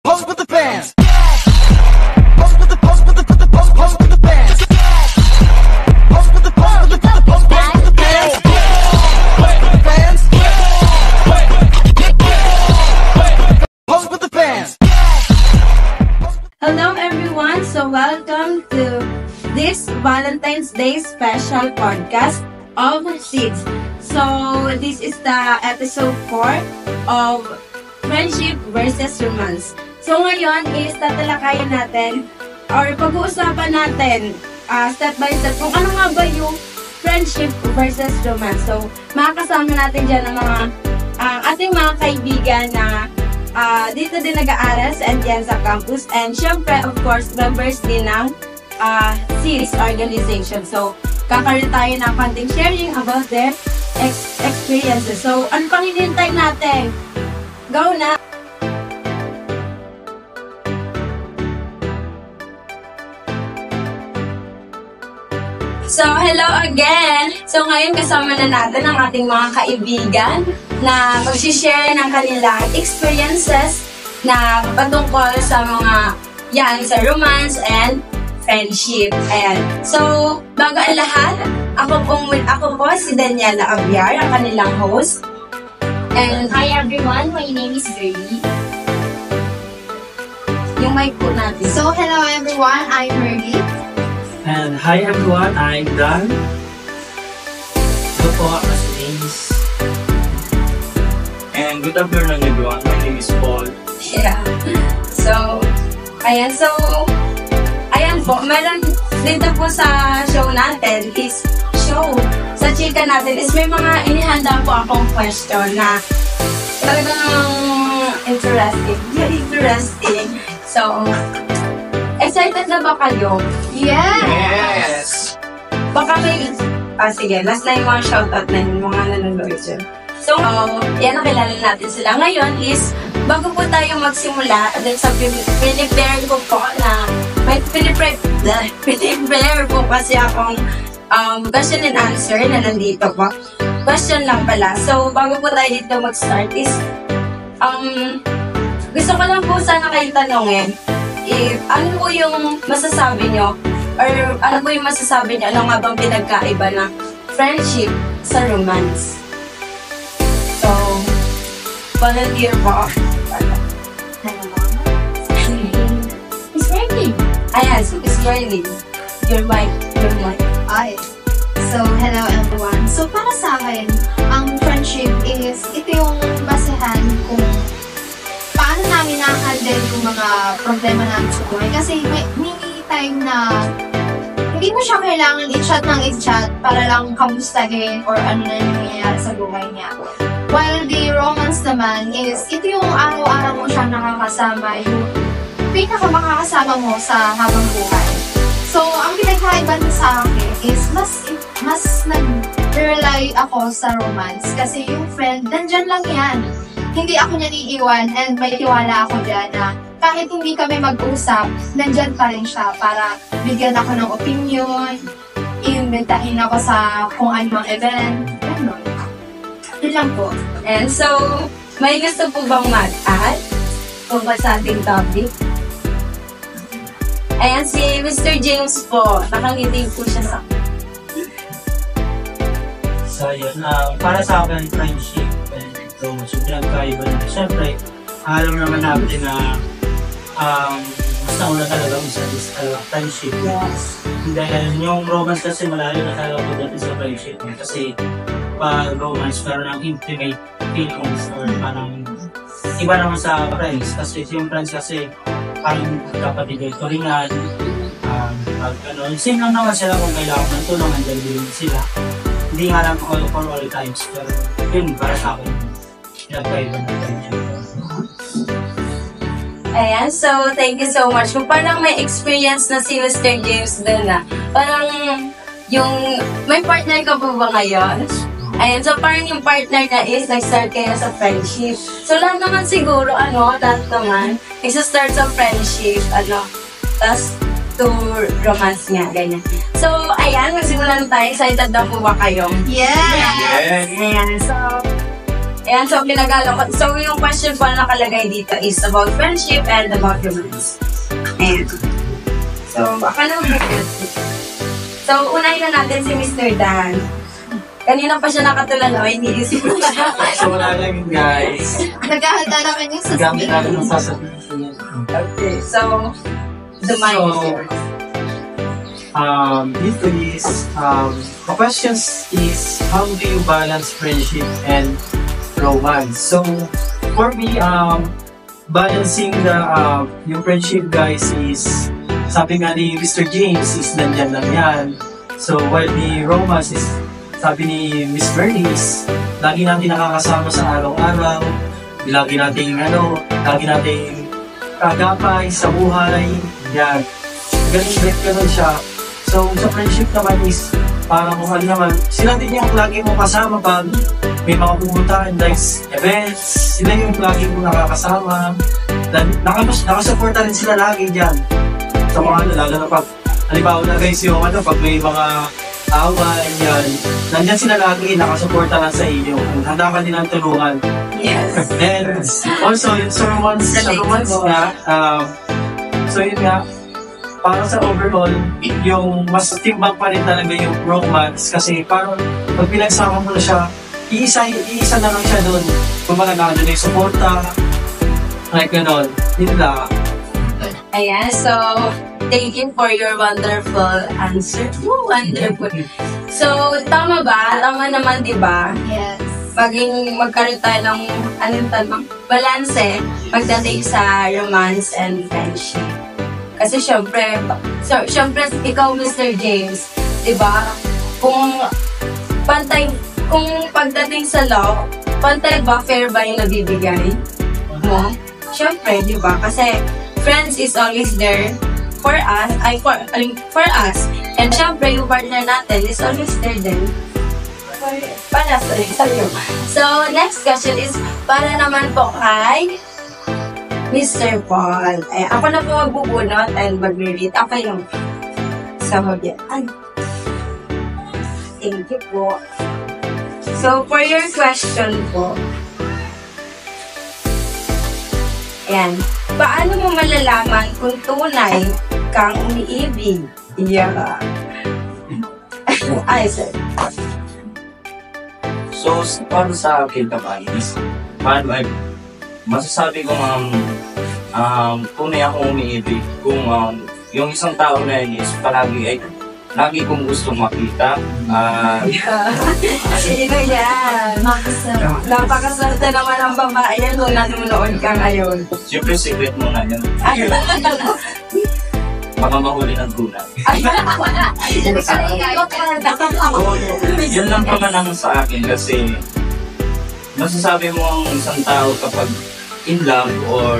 Pose with the fans. Pose with the pose with the pose with the fans. Pose with the pose with the pose with the fans. Pose with the fans. Pose with the fans. Hello everyone, so welcome to this Valentine's Day special podcast of Seeds. So this is the episode 4 of Friendship versus Romance. So ngayon is tatalakayin natin or pag-uusapan natin step by step kung ano nga ba yung friendship versus romance. So makakasama natin dyan ang mga ating mga kaibigan na dito din nag-aaral sa Entienza Campus, and syempre of course members din ng Seeds organization. So kakaroon tayo ng konting sharing about their experiences. So ano pang hinihintay natin? Go na! So, hello again! So, ngayon kasama na natin ang ating mga kaibigan na mag-share ng kanilang experiences na patungkol sa mga sa romance and friendship. Ayan. So, bago ang lahat, ako po si Daniela Abiar, ang kanilang host. And hi everyone, my name is Gerlie. Yung mic po natin. So, hello everyone, I'm Merly. And hi everyone, I'm Dan. Ito po ako si James. And good afternoon everyone, my name is Paul. Yeah. So, ayan po, meron dito po sa show natin is sa chika natin is may mga inihanda po akong question na talagang interesting. So, excited na ba kayo? Yes. Baka may... sige, last na yung mga shoutout na yung mga nanonood dyan. So, yan, nakilala natin sila. Ngayon is, bago po tayo magsimula, dun sa pinipare ko po na may pinipare po kasi akong question and answer na nandito po. Question lang pala. So, bago po tayo dito mag-start is, gusto ko lang po sana kayo tanongin if ano po yung masasabi nyo or ano po yung masasabi nyo, ano nga bang pinagkaiba ng friendship sa romance? So, volunteer po. Miss Merly. Ayan, so Miss Merly. Your mic. Ay. So, hello everyone. So, para sa akin, ang friendship is, ito yung basehan kung paano namin na-handle yung mga problema namin sa buhay. Kasi may time na hindi mo siya kailangan i-chat para lang kamustahin or ano na yung nangyayari sa buhay niya. While the romance naman is, ito yung araw-araw mo siyang nakakasama, yung pinaka-makakasama mo sa habang buhay. So, ang pinagkaiba sa akin is mas nag-rely ako sa romance kasi yung friend, nandyan lang yan. Hindi ako niya iiwan and may tiwala ako dyan na kahit hindi kami mag-usap, nandyan pa rin siya para bigyan ako ng opinion, iimbitahin ako sa kung anong event, gano'n. Yun lang po. And so, may gusto po bang mag-add tungkol sa ating topic? Ayan, si Mr. James po. Nakangiti po siya sa So yun, para sa akin, friendship and romance, yung pinagkaiba na. Siyempre, alam naman natin na mas nauna talaga sa friendship. yes. Dahil yung romance kasi malayo na talaga pagdating sa friendship. Kasi pag romance, meron ng intimate feelings or parang iba naman sa friends. Kasi yung friends kasi parang kapatid ko ringan. Same lang naman sila kung kailangan ng tulong, andyan din sila. Hindi nga lang for all times. Pero yun, para sa akin, pinagkaiba ng friendship. Ayan, so thank you so much. Kung parang may experience na si Mr. James doon na, parang yung, may partner ka po ba ngayon? Ayan, so parang yung partner na is, nag-start kayo sa friendship. So lahat naman siguro, lahat naman, isa-start sa friendship, tas to romance nga, ganyan. So, ayan, magsimulan tayo. Excited na po ba kayo? Yeah! Ayan, so, Ayan, so pinagalo ko. So yung question po na nakalagay dito is about friendship and about romance. Ayan. So, akala mo So, unahin na natin si Mr. Dan. Kanina pa siya nakatulala, iniisip ko siya. So wala lang guys. Naghahanda na kanya sa Gamit natin ang sasabihin. Okay, so, the mic is yours. Dito is, the questions is, how do you balance friendship and romance? So, for me, balancing yung friendship guys is, sabi nga ni Mr. James is nandyan lang yan. So, while the romance is, sabi ni Miss Bernie is, lagi natin nakakasama sa araw-araw, lagi nating kagapay sa buhay, yan. Ganun siya. So, sa friendship naman is, parang kung ano naman, sila din yung lagi mo kasama pag may mga pumuntahan, like events, sila yung lagi mo nakakasama. Nakasuporta rin sila lagi dyan. Sa mga lalo na pag, halimbawa na guys yung pag may mga away, yan. Nandyan sila lagi, nakasuporta lang sa inyo. Handa ka din ang tulungan. Yes. And also, yung sa romance nga, so yun nga, para sa overall, yung mas timbang pa rin talaga yung romance kasi parang pag pinagsama mo na siya, iisa na lang siya doon. Kung malagano na yung suporta, like gano'n. Yun lang. Ayan, so, thank you for your wonderful answer. Woo, wonderful. So, tama ba? Tama naman, di ba? Yes. Magkaroon tayo ng balanse pagdating sa romance and friendship. Kasi syempre, ikaw, Mr. James, di ba? Kung pagdating sa love, pantay ba, fair ba yung nabibigay mo? Syempre, di ba? Kasi friends is always there for us, for us. And syempre, yung partner natin is always there din. Para sa'yo. So, next question is, para naman po kay Mr. Paul. Ay, ako na po magbubunot and mag-read. Ako yung sababian. Thank you po. So, for your question po, ayan, paano mo malalaman kung tunay kang umiibig? Yeah. Ay, sir. So, para sa akin naman is, masasabi ko tunay akong umiibig kung yung isang tao na yun is lagi kong gustong makita. Sino yan? Napakaswerte naman ang babae yan kung nanonood ka ngayon. Siyempre, secret muna yun. Ay, Baka mahuli ng tunay. Yun lang pa man ang sa akin kasi masasabi mo ang isang tao kapag in love or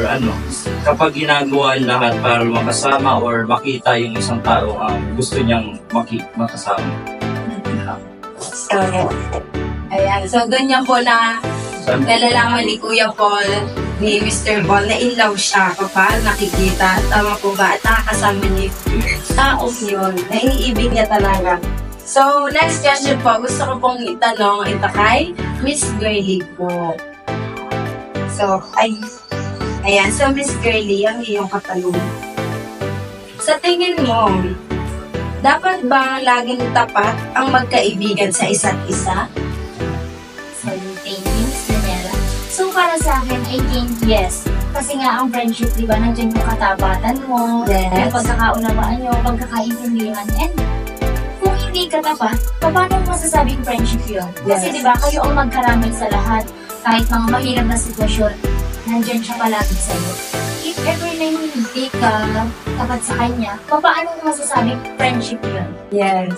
kapag ginagawa ang lahat para makasama or makita yung isang tao gusto niyang makasama. So, ayan. So, ganyan po na nalalaman ni Kuya Paul, ni Mr. Paul, na in love siya kapag nakikita. Tama po ba? At nakakasama niya yung taong yun. Naiibig niya talaga. So, next question po. Gusto ko pong itanong ito kay Miss Girlie po. So, ayan. So, Miss Girlie, ang iyong katanungan. Sa tingin mo, dapat ba laging tapat ang magkaibigan sa isa't isa? So, thank you, Miss Daniela. So, para sa akin, I think yes. Kasi nga, ang friendship, di ba, nandiyan yung katabatan mo, Yes. yung pagkakaunawaan nyo, pagkakaintindihan, and kung hindi ka tapat, paano mo masasabing friendship yun? Kasi Yes. di ba, kayo ang magkaramay sa lahat, kahit mga mahirap na sitwasyon, nandiyan siya palagi sa'yo. If ever na hindi ka tapat sa kanya, paano mo masasabing friendship yun? Yes.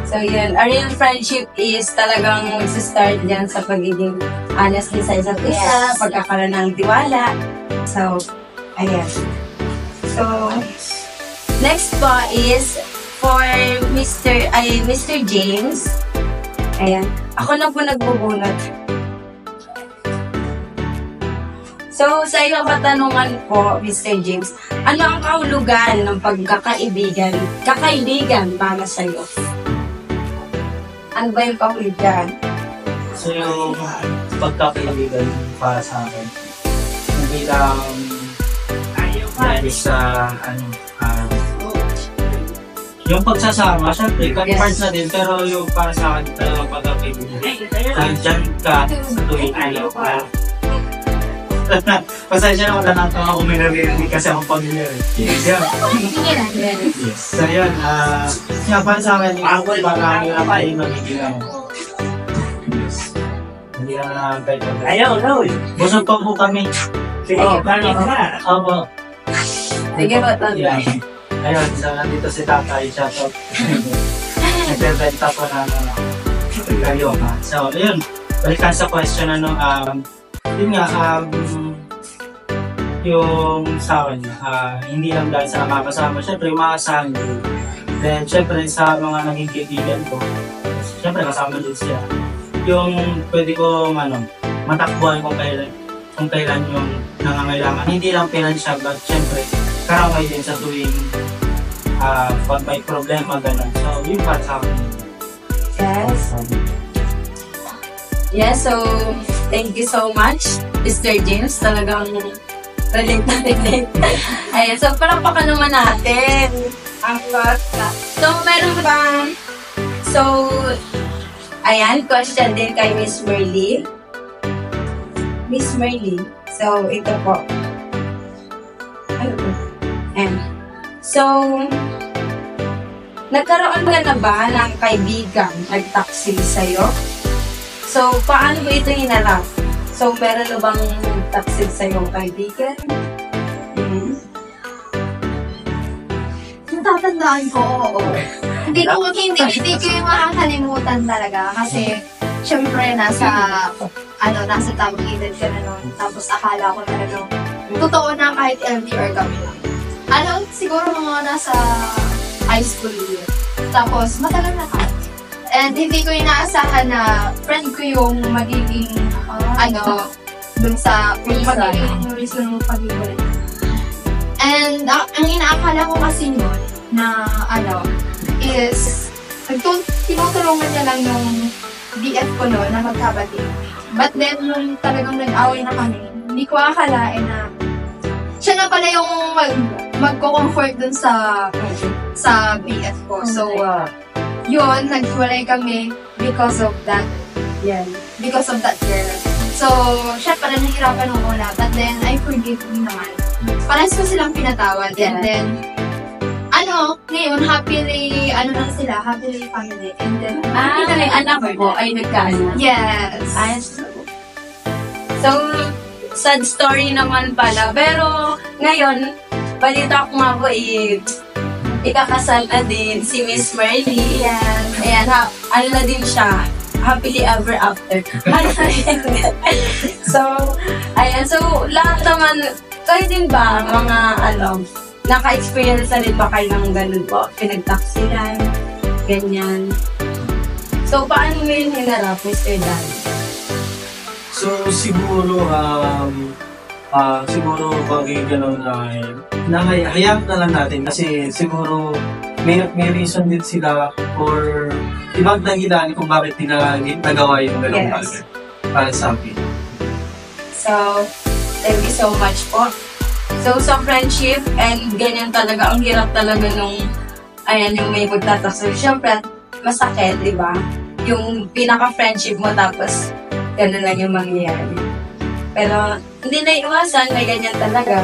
So, yun. A real friendship is talagang mag-start dyan sa pagiging honest din sa isa't isa, Yes. pagkakaroon ng tiwala. So, ayan. So, next po is for Mr. James. Ayan. Ako na po nagbubunot. So, sa iyong katanungan po, Mr. James, ano ang kahulugan ng kakaibigan para sa'yo? Ano ba yung kahulugan? So, pagkakaibigan para sa akin. Hindi lang dahil sa yung pagsasama, syempre, part na din, pero yung para sa akin talagang pagkakaibigan. Dahil dyan ka sa tuwing ayaw ka. Pasensya na wala natin ako minaririnig kasi akong pamilya. Yes. So yun, para sa akin, parang hirap ay magiging yes. Hindi na kahit ayaw, no. Busog pa po kami. Sige, paano ka? Opo. Sige ba, Tanda? Ayun, so nandito si Tatay, shoutout. Nagbebenta po na kayo. So, ayun, balikan sa question, yun nga, yung sa akin, hindi lang dahil sa makakasama, syempre, maasahan ko. Then, syempre, sa mga naging kaibigan ko, syempre, kasama din siya. Yung pwede ko, matakbuhan kung kailan yung nangangailangan. Hindi lang financial, but syempre, karamay din sa tuwing pag may problema, gano'n. So, yun para sa akin. Yes. Yes, so, thank you so much, Mr. James. Talagang relate na relate. Ayan, so, parapakan naman natin. Ang bata. So, meron bang, ayan, question din kay Miss Merly. Miss Merly. So, ito po. Ano po? So, nagkaroon ka na ba ng kaibigan nagtaksil sa'yo? So, paano mo ito hinarap? So, meron na bang taksil sa'yo kaibigan? Natatandaan ko, oo. Hindi ko yung makakalimutan talaga kasi syempre nasa tamang edad ka na nun. Tapos akala ko na totoo na kahit LDR kami lang. Siguro mga nasa high school year. Tapos matagal na kami. And hindi ko inaasahan na friend ko yung magiging dun sa magiging reason ng pag-ibig. And ang inaakala ko kasi nun na is tinutulungan niya lang yung BF ko noon na magkabati. But then nung talagang nag-away na kami, hindi ko akalain na siya na pala yung magko-comfort dun sa BF ko. So, yun, naghiwalay kami because of that. Yan. Because of that girl. So, siya pala nahirapan ng una. But then, I forgive him naman. Parehas ko silang pinatawad. Yeah. And then, ngayon, happily family. And then, Yung anak mo ay nagkaanak. yes. So, sad story naman pala. Pero, ngayon, balita ko nga po, ikakasal na din si Miss Merly. Yes. Ayan, na din siya. Happily ever after. So, ayan. So, lahat naman, kayo din ba, mga, naka-experience na rin ba kayo ng ganun po? Pinagtaksilan, ganyan. So, paano mo yung hinarap, Mr. Dan? So, siguro pag gano'n hayaan na lang natin kasi siguro may reason din sila or ibang dahilan kung bakit nagawa yung gano'ng bagay para sa akin. So, thank you so much po. So, sa friendship, and ganyan talaga, ang hirap talaga nung, yung may magtataksil. Siyempre, masakit, di ba? Yung pinaka-friendship mo, tapos, gano'n lang yung mangyayari. Pero, hindi na iwasan, may ganyan talaga.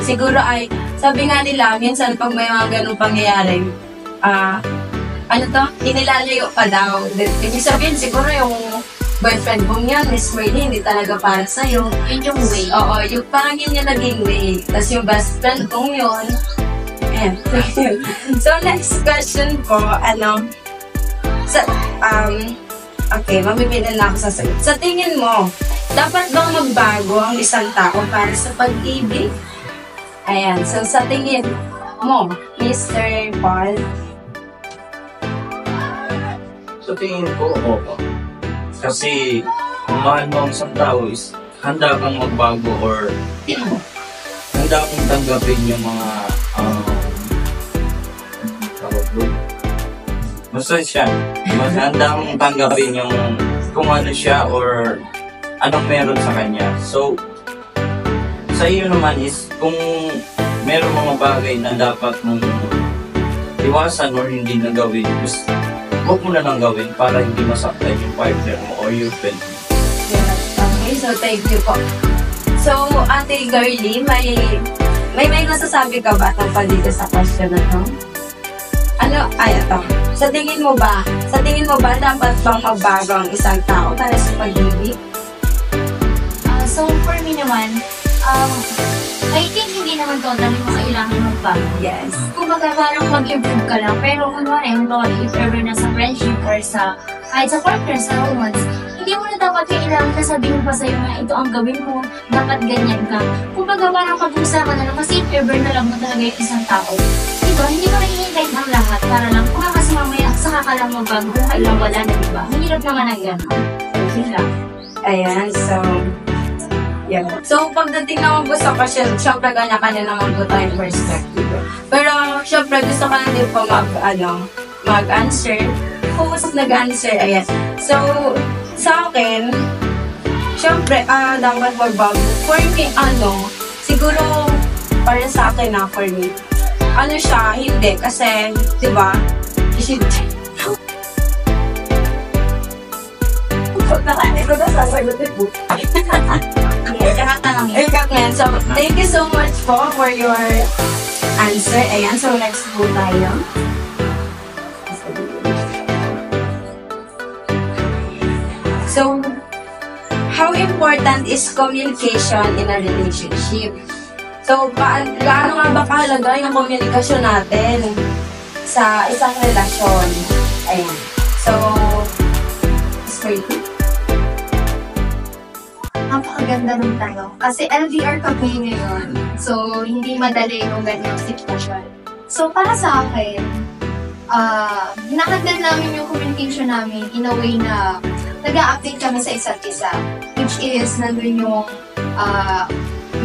Siguro sabi nga nila, minsan pag may mga ganung pangyayari, inilalayo pa daw. Ibig sabihin, siguro yung boyfriend mo niya, Miss Merly, hindi talaga para sa'yo. Yun yung way. Oo, yung parang yun yung naging way. Tapos yung best friend kong yun. Ayan. So, next question po, okay, mamimili na ako sa sagot. Sa tingin mo, dapat bang magbago ang isang tao para sa pag-ibig? Ayan, so sa tingin mo, Mr. Paul? Sa tingin ko, oo. Kasi, kung mahal mo ang isang tao is, handa kang magbago or handa kang tanggapin yung mga basta siya. Handa kang tanggapin yung kung ano siya or anong meron sa kanya. So, sa iyo naman is kung meron mga bagay na dapat mong iwasan or hindi na gawin, just huwag mo na lang gawin para hindi masaktan yung partner mo or your friend mo. Yes. Okay, so thank you po. So, Ate Girlie, may nasasabi ka ba tungkol dito sa question na to? Ano, ito. Sa tingin mo ba dapat bang magbago ang isang tao para sa pag-ibig? So, for me naman, I think hindi naman totally mo kailangan magbago. Yes. Kumbaga, parang mag-improve ka lang. Pero kunwari, if ever nasa friendship or kahit sa partner, sa romance, hindi mo na dapat kailangan na sabihin pa sa'yo na ito ang gawin mo, dapat ganyan ka. Kumbaga, parang pag-usapan na lang kasi if ever na lang mo talaga yung isang tao. Diba? Hindi mo nahihintay ang lahat para lang, kasi mamaya, saka ka lang magbago, kung kailang wala na, diba? Mahirap naman ang gano'n. Okay lang. Ayan, so, yeah. So, pagdating naman po sa question, syempre kanya-kanya naman po tayong perspective. Pero, syempre, gusto ko lang din po mag-answer. Kung mas nag-answer, ayan. So, sa akin, syempre, dapat magbago. For me, siguro, para sa akin for me, siya, hindi. Kasi, diba, nakaanin ko na sasagutin po. So, thank you so much po for your answer. Ayan, so next po tayo. So, how important is communication in a relationship? So, gaano nga ba kahalaga yung komunikasyon natin sa isang relasyon? Ayan. So, straight. Napakaganda ng tanong. Kasi LDR kami ngayon. So, hindi madali yung ganyang sitwasyon. So, para sa akin, hinahanda namin yung communication namin in a way na nag-a-update kami sa isa't isa. Which is, nandun yung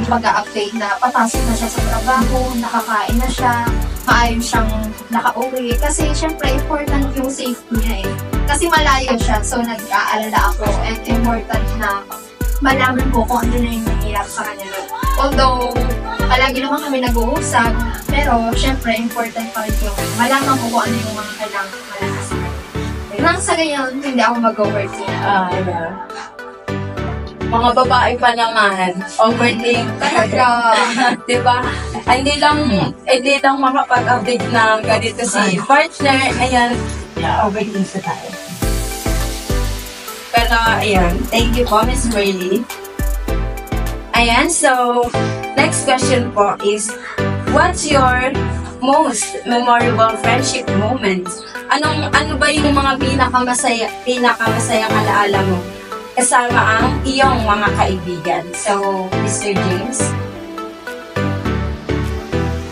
pag-a-update na papasok na siya sa trabaho, nakakain na siya, maayos siyang nakauwi. Kasi, syempre, important yung safety niya eh. Kasi malayo siya, so nag-aalala ako. And important na malaman ko kung ano na yung nangyayari sa kanya. Although, palagi naman kami nag-uusap, pero syempre, important pa rin yung malaman ko kung ano yung mga kailangan ko malakas sa kanya. Nang sa ganyan, hindi ako mag-overthink. Yeah. Mga babae pa naman, overthink talaga. Diba? Hindi lang makapag-update ng ganito si partner. Ayan, overthink sa tayo. Pero, ayan, thank you po, Miss Burley. Ayan, so, next question po is, what's your most memorable friendship moment? Ano ba yung mga pinakamasayang alaala mo kasama ang iyong mga kaibigan? So, Mr. James?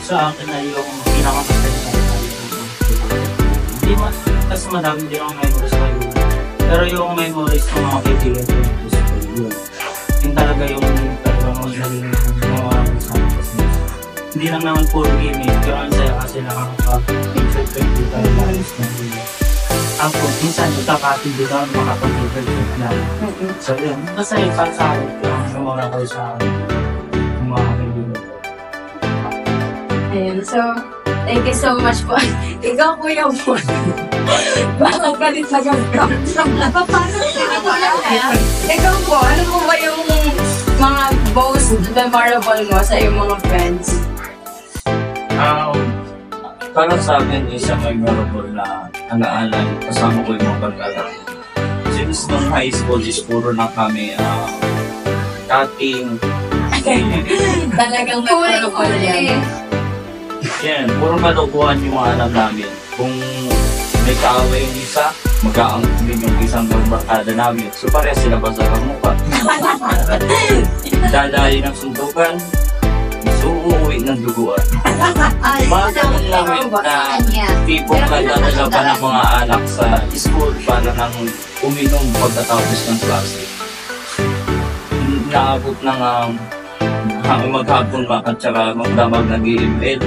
Sa akin na yung pinakamasaya sa hindi kasi madami din ang memories kayo. Pero yung memories ng mga kaibigan ko yun. Yung talaga yung talagang magaling mga sa kasi hindi lang naman puro gaming, pero ang saya kasi nakakapag-interact dito tayo maayos na game. Ako, minsan nagkakatid dito ang makapag-interact na. So yun, masaya para sa akin yung namura ko sa mga kaibigan ko. Ayun, so, thank you so much po. Ikaw po yung po. Bakit galit na gagawin? Ikaw po, ano po ba yung mga most memorable mo sa iyong mga friends? Para sa akin, isang memorable na alaala kasama ko yung mga pag-alala. Since nung high school is puro na kami cutting. Talagang memorable yan. Yan, puro kalokohan yung mga alam namin. Kung may kaaway yung isa, mag-aangkin yung isang barkada namin. So parehas sila basa ng mukha. Dadayo ng suntukan, so uuwi ng duguan. Mga ganun namin na tipong kadadala pa ng mga anak sa school para nang uminom pagkatapos ng klase. Naabot ng maghapon ba at saka magdamag ng EML.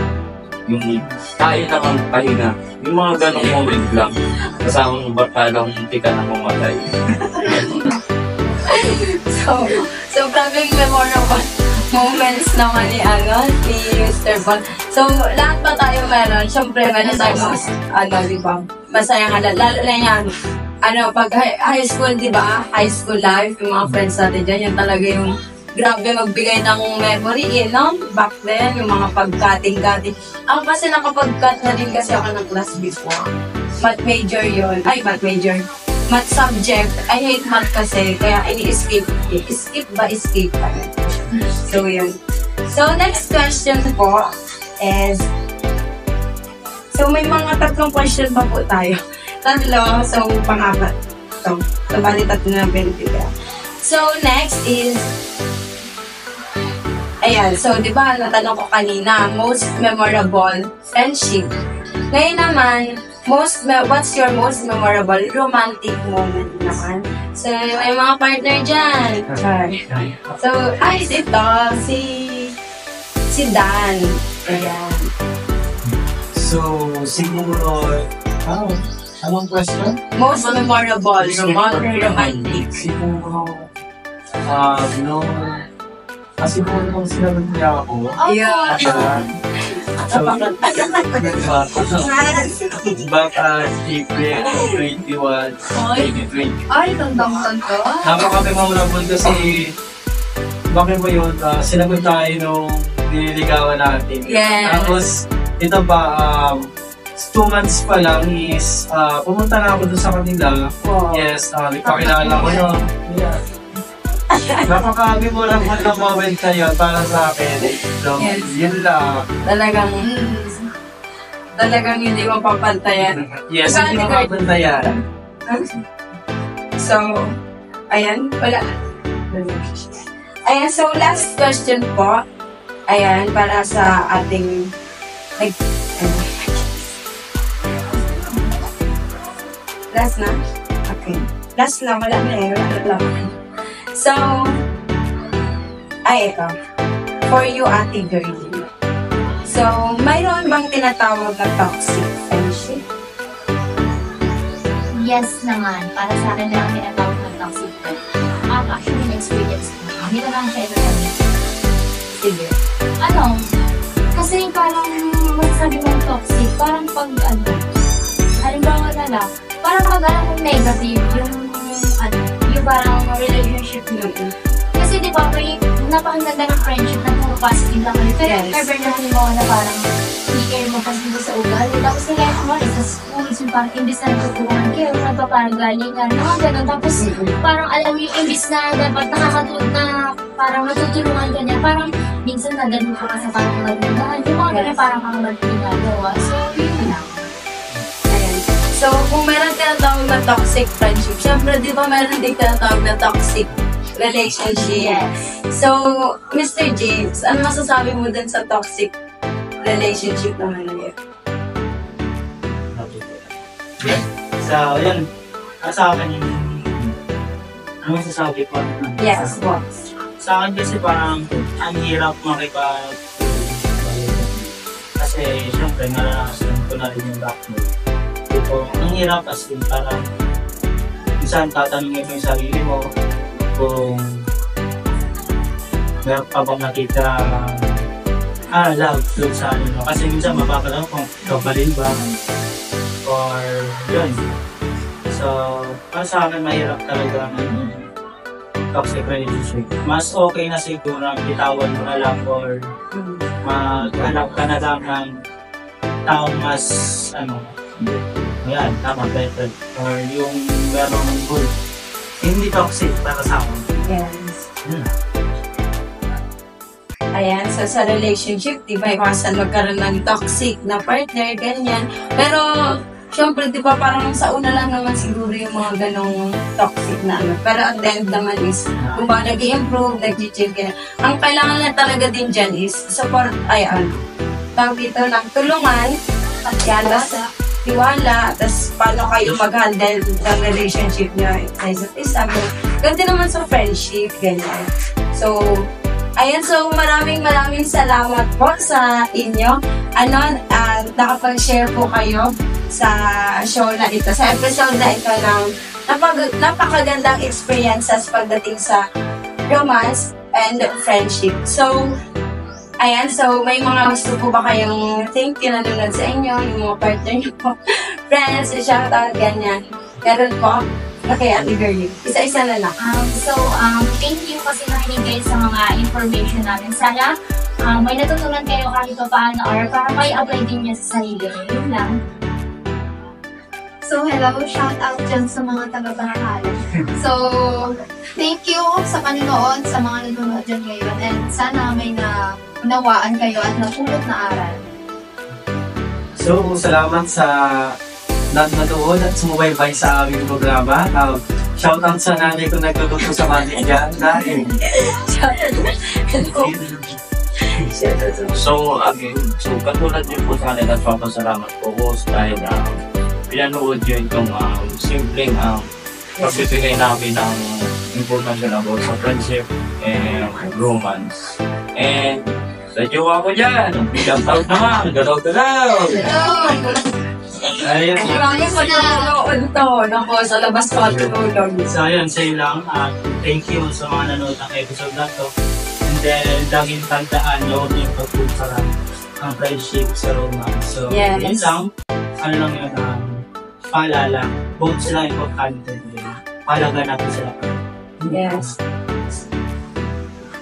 yung tayo lang ang pahinga. Yung mga ganong moment lang. Kasama ng barkadang munti ka na mamatay. So grabe memorable moments naman ni Mr. Bon. So, lahat pa tayo meron. Siyempre, meron tayo di ba? Masayang lalo na yan. Pag high school, di ba? High school life, yung mga friends natin dyan, yan talaga yung grabe magbigay ng memory, no? Back then, yung mga pagkating-kating. Ako kasi nakapag-cut na din kasi ako ng class before. Math major yun. Math major. Math subject. I hate math kasi, kaya ini-escape. Escape. So, yun. So, next question po is, so, may mga 3 question pa po tayo. 3, so, pang-apat. So, bali 3 na benefit. So, next is, ayan, so, di ba, natanong ko kanina, most memorable friendship. Ngayon naman, what's your most memorable romantic moment naman? So, may mga partner dyan. So, ito, si Dan. Ayan. So, siguro, anong question? Most memorable romantic. Siguro, siguro nung sinabi niya ako, Yeah. baka April 21, 2020. Ay, tandang-tanda ko. Napaka-memorable kasi, bakit mo yun, sinagot tayo nung nililigawan natin. Yes. Tapos, ito pa, 2 months pa lang is, pumunta na ako doon sa kanila. Wow. Yes, nagpakilala ko yun. Yeah. Napaka-memorable na moment na yun para sa akin. So, Yes. yun lang. Talagang hindi mapapantayan. Yes, hindi mapapantayan. So, ayan, wala. Ayan, so last question po. Ayan, para sa ating last na? Okay. Last na, wala na eh. Wala lang. So, ito. For you, Ate Girlie. So, mayroon bang tinatawag na toxic friendship? Yes naman. Para sa akin lang tinatawag ng toxic friend. Actually, na-experience ko. Hindi na lang siya ito namin. Sige. Kasi parang masasabi mong toxic, parang pag halimbawa na lang, parang pag alam mong negative, yung parang relationship nyo. Kasi di ba, may napakaganda ng friendship na puro positive lang kami. Pero Yes. ever na halimbawa na parang hindi kayo mapasin sa ugali. Tapos nila mo sa school, so parang imbis na nagtuturuan kayo, nagpaparagalingan, mga ganun. Tapos parang alam mo yung imbis na dapat nakakatulog na parang natutulungan ka niya, parang minsan na ganun ka sa parang magagahan. Yung mga ganun parang kang magpinagawa. So, yun lang. Ayan. So, kung meron tinatawag na toxic friendship, syempre, di ba meron din tinatawag na toxic relationship? Yes. So, Mr. James, ano masasabi mo dun sa toxic relationship naman na yun? So, yun. Sa akin yung, ano masasabi ko? Yes, boss. Sa akin kasi parang ang hirap makipag kasi syempre naranasan ko na rin yung backboard. So, ang hirap kasi parang minsan tatanungin mo yung sarili mo kung meron pa bang nakita love doon sa ano. Kasi minsan mapapalang kung kabalin ba or yun. So, para sa akin mahirap talaga ng toxic relationship. Mas okay na siguro ang bitawan mo na lang or maghanap ka na lang ng taong mas yan, tama, better. Or yung merong good. Hindi toxic para sa akin. Yes. Ayan, so sa relationship, di ba, iwasan magkaroon ng toxic na partner, ganyan. Pero, syempre, di ba, parang sa una lang naman siguro yung mga ganong toxic na ano. Pero at the end naman is, kung ba nag-i-improve, nag-chill, ganyan. Ang kailangan na talaga din dyan is, support, tawag dito lang, tulungan, at tiwala, tapos paano kayo mag-handle ng relationship niya sa isa't isa. Ganti naman sa friendship, ganyan. So, ayan, so maraming salamat po sa inyo. nakapag-share po kayo sa show na ito, sa episode na ito ng napakagandang experiences pagdating sa romance and friendship. So, ayan, so may mga gusto po ba kayong thank you nanonood sa inyo, yung mga partner nyo po, friends, shoutout, ganyan. Meron po, okay, Ate Girlie. Isa-isa na lang. Thank you kasi nakinig kayo sa mga information namin. Sana, may natutunan kayo kahit pa paano or para may apply din niya sa sarili. Yun lang. So, hello, shout out dyan sa mga taga-Barahalan. So, thank you sa panunood, sa mga nanonood dyan ngayon. And sana may nawaan kayo at napulot na aral. So, salamat sa nanonood at sumubaybay sa aming programa. Shout out sa nanay kung nagluluto sa mami dyan. So, again, katulad niyo po sa akin at papasalamat po ko dahil pinanood nyo itong simpleng pagbibigay namin ng information about sa friendship and romance. And sa jowa ko dyan, shout out naman, galaw-galaw! Ayun. Maraming pag-nanonood to. Naku, sa labas ko at tulog. So ayun, sa'yo lang. Thank you sa mga nanood ng episode na to. And then, laging tandaan, huwag yung pagkumparan ang friendship sa romance. So, Yes. yun lang. Ano lang yun, paalala. Both sila importante. Palaga natin sila. Yes.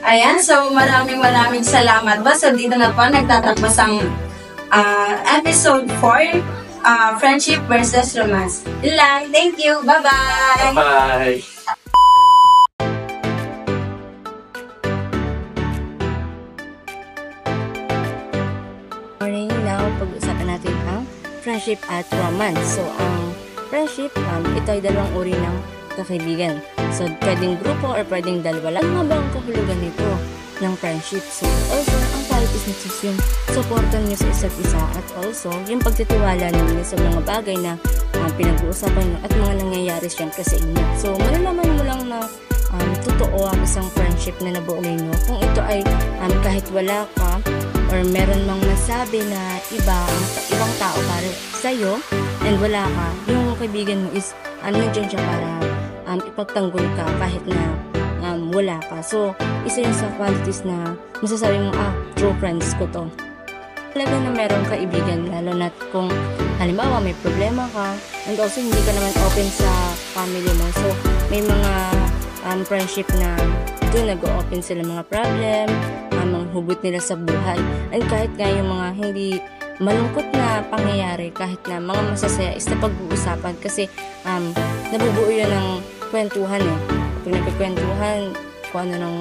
Ayan, so maraming salamat ba? So dito na po nagtatapos ang episode 4, Friendship versus Romance. Yun lang. Thank you. Bye-bye! Bye! Morning, now pag-usapan natin ang friendship at romance. So, ang friendship, ito ay dalawang uri ng kakaibigan. So, pwedeng grupo or pwedeng dalawa lang. Ano nga ba ang kahulugan nito ng friendship? So, also, ang qualities nito is yung supportan nyo sa isa't isa at also, yung pagtitiwala ninyo sa mga bagay na pinag-uusapan nyo at mga nangyayari syempre sa inyo. So, malalaman mo lang na totoo ang isang friendship na nabuo ninyo kung ito ay kahit wala ka or meron mang nasabi na ibang tao para sa'yo and wala ka, yung kaibigan mo is nandiyan siya para ipagtanggol ka kahit na wala ka. So, isa yun sa qualities na masasabi mo, true friends ko to. Talaga na merong kaibigan, lalo na kung halimbawa may problema ka and also hindi ka naman open sa family mo. So, may mga friendship na doon nag-open sila mga problem, mga hugot nila sa buhay. And kahit nga yung mga hindi malungkot na pangyayari, kahit na mga masasaya is na pag-uusapan kasi nabubuo yun ng kwentuhan eh. Pag nagkikwentuhan, kung ano ng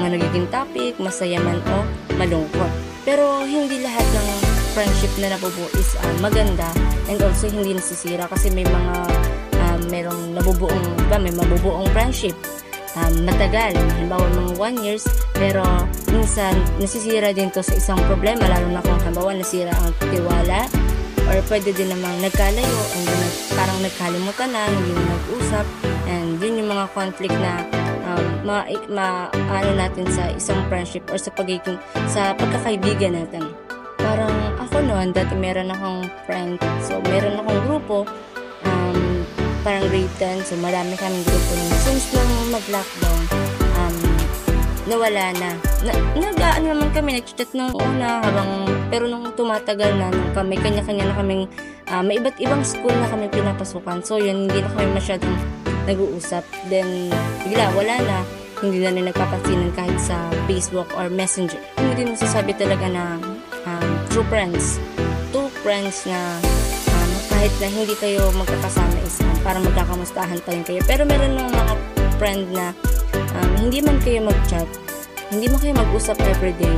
mga nagiging topic, masaya man o malungkot. Pero hindi lahat ng friendship na nabubuo is maganda and also hindi nasisira kasi may mga merong may mabubuong friendship matagal, halimbawa mga 1 years, pero minsan nasisira din to sa isang problema, lalo na kung halimbawa nasira ang tiwala or pwede din namang nagkalayo and parang nagkalimutan na, hindi na nag-usap, and yun yung mga conflict na ano natin sa isang friendship or sa pagkakaibigan natin. Parang ako noon, dati meron akong friend, so meron akong grupo, parang grade 10, so marami kaming grupo nun. Since nung mag-lockdown, nawala na. Nag-ano naman kami, nag-chat nung una, pero nung tumatagal na, nung kami, kanya-kanya na kaming, may iba't ibang school na kami pinapasukan. So yun, hindi na kami masyadong nag-uusap. Then, bigla, wala na. Hindi na rin nagpapansinan kahit sa Facebook or Messenger. Hindi din masasabi talaga na true friends. Two friends na kahit na hindi kayo magkakasama parang magkakamustahan pa rin kayo. Pero meron ng mga friend na hindi man kayo mag-chat, hindi mo kayo mag-usap everyday,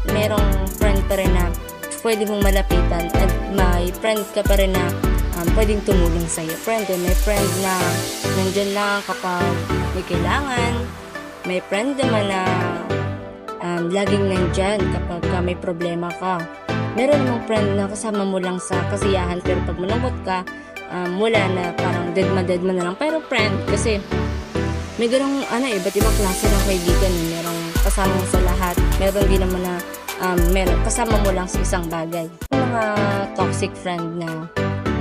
merong friend pa rin na pwede mong malapitan at may friend ka pa rin na pwedeng tumulong sa'yo. May friend na nandyan lang kapag may kailangan. May friend naman na laging nandyan kapag may problema ka. Meron namang friend na kasama mo lang sa kasiyahan pero pag malungkot ka, wala na, parang dead man na lang. Pero friend, kasi may ganong iba't ibang klase ng kaibigan. Merong kasama mo sa lahat. Meron din naman na kasama mo lang sa isang bagay. Yung mga toxic friend na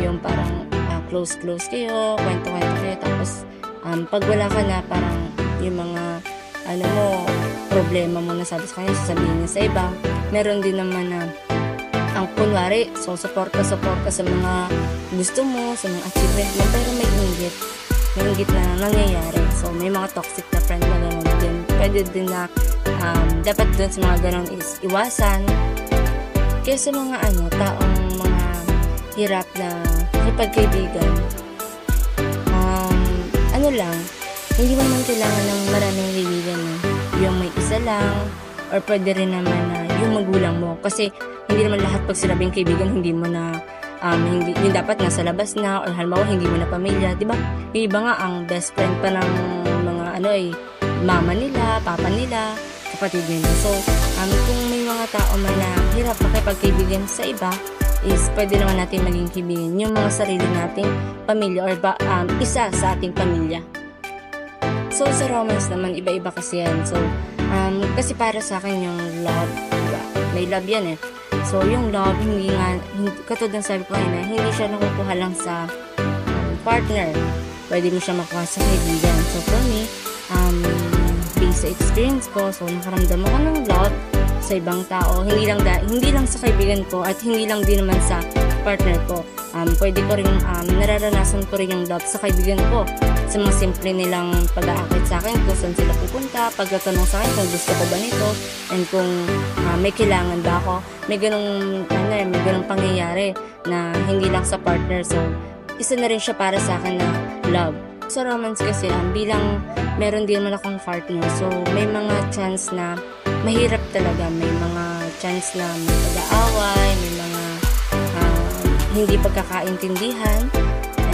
yung parang close kayo, kwento-kwento kayo, tapos pag wala ka na, parang yung mga problema mo na sabi sa kanya, sasabihin niya sa iba. Meron din naman na ang kunwari, support ka sa mga gusto mo, sa mga achievement mo, pero may inggit na nangyayari. So, may mga toxic na friend na gano'n din. Pwede din na dapat dun sa mga gano'n is iwasan. Kaya sa mga taong mga hirap na ipagkaibigan, hindi mo naman kailangan ng maraming kaibigan. Yung may isa lang, or pwede rin naman na yung magulang mo. Kasi hindi naman lahat pag sinabing kaibigan, hindi mo na hindi dapat nasa labas na, or halimbawa hindi mo na pamilya, di ba? Yung iba nga ang best friend pa ng mga mama nila, papa nila, kapatid nila. So, kung may mga tao man na hirap makipagkaibigan sa iba, is pwede naman natin maging kaibigan yung mga sarili nating pamilya, or isa sa ating pamilya. So, sa romance naman, iba-iba kasi yan. So, kasi para sa akin yung love, diba? May love yan eh. So, yung love, katulad ng sabi ko ngayon, hindi siya nakukuha lang sa partner. Pwede mo siya makuha sa kaibigan. So, for me, based sa experience ko, so, nakaramdam ako ng love sa ibang tao. Hindi lang sa kaibigan ko, at hindi lang din naman sa partner ko. Pwede ko rin, nararanasan ko rin yung love sa kaibigan ko. Sa mga simple nilang pag-aakit sa akin, kung saan sila pupunta, pagkatanong sa akin kung gusto ko ba nito, and kung may kailangan ba ako. May ganung pangyayari na hindi lang sa partner. So, isa na rin siya para sa akin na love. Sa romance kasi, bilang meron din naman akong partner, so may mga chance na mahirap talaga. May mga chance na may pag-aaway, may mga hindi pagkakaintindihan,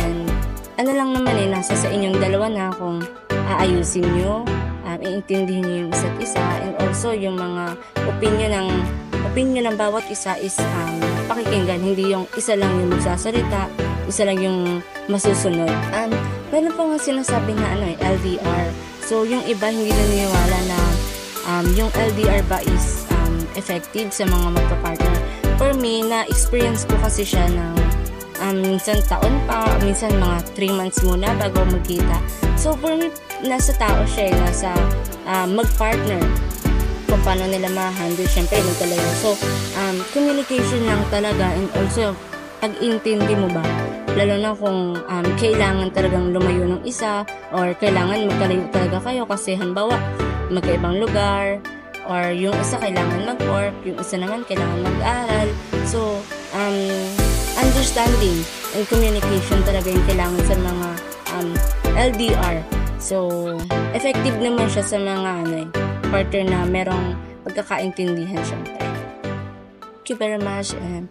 and lang naman nasa sa inyong dalawa na kung aayusin nyo, iintindihin nyo yung isa't isa, and also yung mga opinion ng bawat isa is pakikinggan. Hindi yung isa lang yung magsasalita, isa lang yung masusunod. Meron pa nga sinasabi na LDR. So yung iba hindi naniniwala na yung LDR ba is effective sa mga magpa-partner. For me, na-experience ko kasi siya ng minsan taon pa, minsan mga 3 months muna bago magkita. So for me, nasa tao siya, nasa mag-partner, kung paano nila ma-handle, syempre magkalayo. So communication lang talaga, and also pag-intindi mo ba, lalo na kung kailangan talagang lumayo ng isa, or kailangan magkalayo talaga kayo kasi halimbawa magkaibang lugar, or yung isa kailangan mag-work, yung isa naman kailangan mag-aral. So, understanding and communication talaga yung kailangan sa mga LDR. So, effective naman siya sa mga partner na merong pagkakaintindihan syempre. Thank you very much, and